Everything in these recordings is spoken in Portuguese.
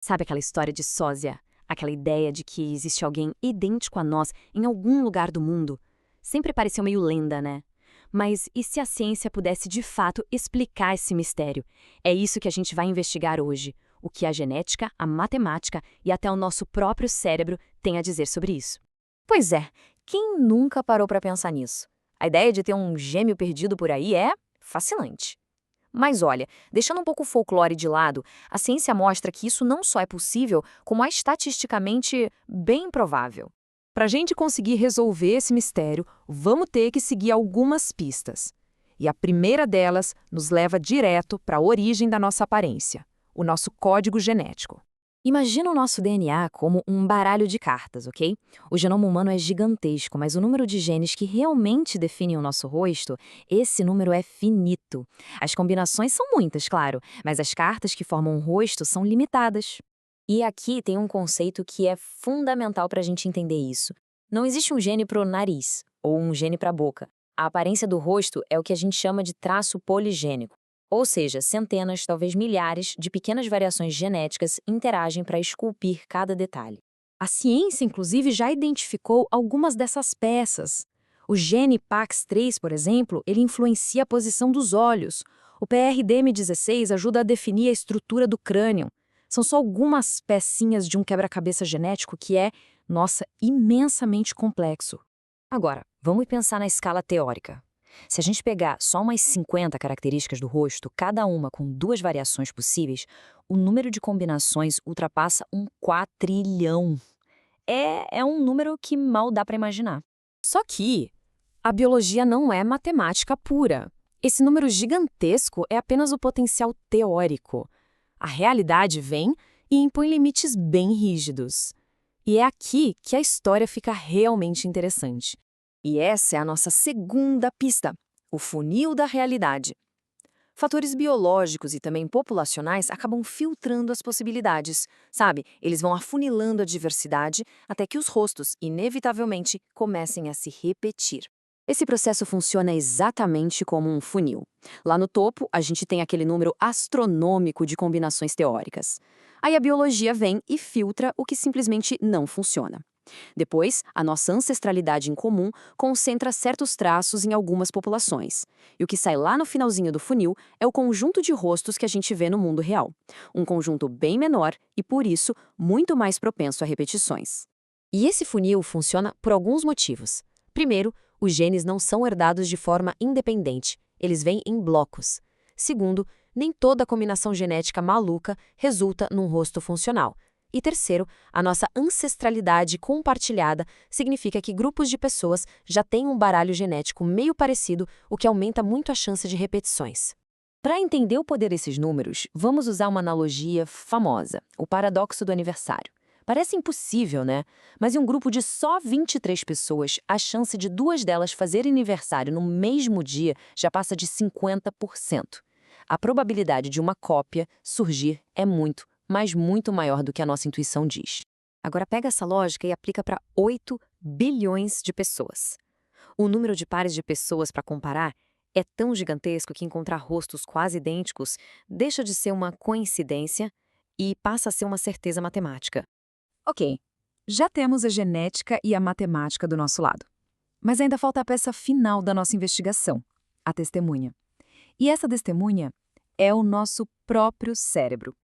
Sabe aquela história de sósia? Aquela ideia de que existe alguém idêntico a nós em algum lugar do mundo? Sempre pareceu meio lenda, né? Mas e se a ciência pudesse de fato explicar esse mistério? É isso que a gente vai investigar hoje. O que a genética, a matemática e até o nosso próprio cérebro têm a dizer sobre isso. Pois é, quem nunca parou para pensar nisso? A ideia de ter um gêmeo perdido por aí é fascinante. Mas olha, deixando um pouco o folclore de lado, a ciência mostra que isso não só é possível, como é estatisticamente bem provável. Para a gente conseguir resolver esse mistério, vamos ter que seguir algumas pistas. E a primeira delas nos leva direto para a origem da nossa aparência, o nosso código genético. Imagina o nosso DNA como um baralho de cartas, ok? O genoma humano é gigantesco, mas o número de genes que realmente definem o nosso rosto, esse número é finito. As combinações são muitas, claro, mas as cartas que formam o rosto são limitadas. E aqui tem um conceito que é fundamental para a gente entender isso. Não existe um gene para o nariz ou um gene para a boca. A aparência do rosto é o que a gente chama de traço poligênico. Ou seja, centenas, talvez milhares, de pequenas variações genéticas interagem para esculpir cada detalhe. A ciência, inclusive, já identificou algumas dessas peças. O gene PAX3, por exemplo, ele influencia a posição dos olhos. O PRDM16 ajuda a definir a estrutura do crânio. São só algumas pecinhas de um quebra-cabeça genético que é, nossa, imensamente complexo. Agora, vamos pensar na escala teórica. Se a gente pegar só umas 50 características do rosto, cada uma com 2 variações possíveis, o número de combinações ultrapassa um quatrilhão. É um número que mal dá para imaginar. Só que a biologia não é matemática pura. Esse número gigantesco é apenas o potencial teórico. A realidade vem e impõe limites bem rígidos. E é aqui que a história fica realmente interessante. E essa é a nossa segunda pista, o funil da realidade. Fatores biológicos e também populacionais acabam filtrando as possibilidades, sabe? Eles vão afunilando a diversidade até que os rostos, inevitavelmente, comecem a se repetir. Esse processo funciona exatamente como um funil. Lá no topo, a gente tem aquele número astronômico de combinações teóricas. Aí a biologia vem e filtra o que simplesmente não funciona. Depois, a nossa ancestralidade em comum concentra certos traços em algumas populações. E o que sai lá no finalzinho do funil é o conjunto de rostos que a gente vê no mundo real. Um conjunto bem menor e, por isso, muito mais propenso a repetições. E esse funil funciona por alguns motivos. Primeiro, os genes não são herdados de forma independente, eles vêm em blocos. Segundo, nem toda combinação genética maluca resulta num rosto funcional. E terceiro, a nossa ancestralidade compartilhada significa que grupos de pessoas já têm um baralho genético meio parecido, o que aumenta muito a chance de repetições. Para entender o poder desses números, vamos usar uma analogia famosa, o paradoxo do aniversário. Parece impossível, né? Mas em um grupo de só 23 pessoas, a chance de 2 delas fazerem aniversário no mesmo dia já passa de 50%. A probabilidade de uma cópia surgir é muito, mas muito maior do que a nossa intuição diz. Agora pega essa lógica e aplica para 8 bilhões de pessoas. O número de pares de pessoas para comparar é tão gigantesco que encontrar rostos quase idênticos deixa de ser uma coincidência e passa a ser uma certeza matemática. Ok, já temos a genética e a matemática do nosso lado. Mas ainda falta a peça final da nossa investigação, a testemunha. E essa testemunha é o nosso próprio cérebro.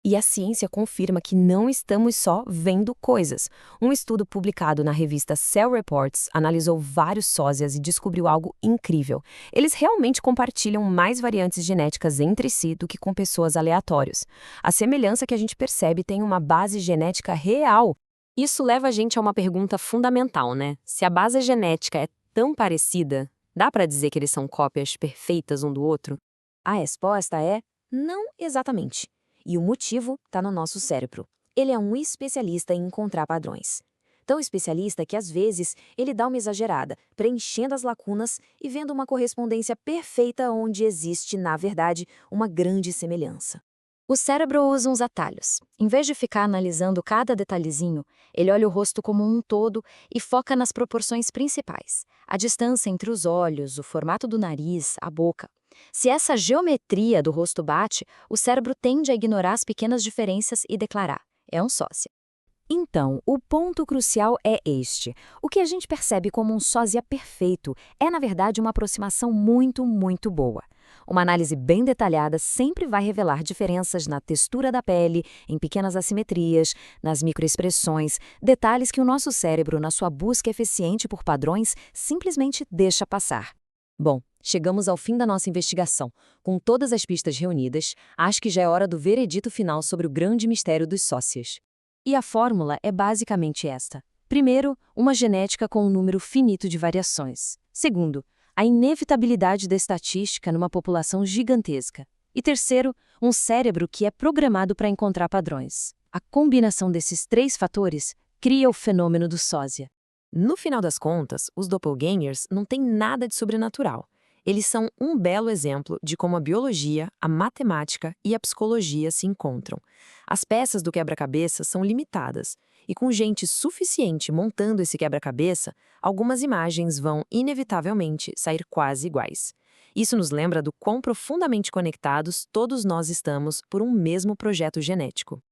E a ciência confirma que não estamos só vendo coisas. Um estudo publicado na revista Cell Reports analisou vários sósias e descobriu algo incrível. Eles realmente compartilham mais variantes genéticas entre si do que com pessoas aleatórias. A semelhança que a gente percebe tem uma base genética real. Isso leva a gente a uma pergunta fundamental, né? Se a base genética é tão parecida, dá para dizer que eles são cópias perfeitas um do outro? A resposta é não exatamente. E o motivo está no nosso cérebro. Ele é um especialista em encontrar padrões. Tão especialista que, às vezes, ele dá uma exagerada, preenchendo as lacunas e vendo uma correspondência perfeita onde existe, na verdade, uma grande semelhança. O cérebro usa uns atalhos. Em vez de ficar analisando cada detalhezinho, ele olha o rosto como um todo e foca nas proporções principais. A distância entre os olhos, o formato do nariz, a boca. Se essa geometria do rosto bate, o cérebro tende a ignorar as pequenas diferenças e declarar: é um sósia. Então, o ponto crucial é este. O que a gente percebe como um sósia perfeito é, na verdade, uma aproximação muito, muito boa. Uma análise bem detalhada sempre vai revelar diferenças na textura da pele, em pequenas assimetrias, nas microexpressões, detalhes que o nosso cérebro, na sua busca eficiente por padrões, simplesmente deixa passar. Bom, chegamos ao fim da nossa investigação. Com todas as pistas reunidas, acho que já é hora do veredito final sobre o grande mistério dos sócias. E a fórmula é basicamente esta. Primeiro, uma genética com um número finito de variações. Segundo, a inevitabilidade da estatística numa população gigantesca. E terceiro, um cérebro que é programado para encontrar padrões. A combinação desses 3 fatores cria o fenômeno do sósia. No final das contas, os doppelgangers não têm nada de sobrenatural. Eles são um belo exemplo de como a biologia, a matemática e a psicologia se encontram. As peças do quebra-cabeça são limitadas, e com gente suficiente montando esse quebra-cabeça, algumas imagens vão, inevitavelmente, sair quase iguais. Isso nos lembra do quão profundamente conectados todos nós estamos por um mesmo projeto genético.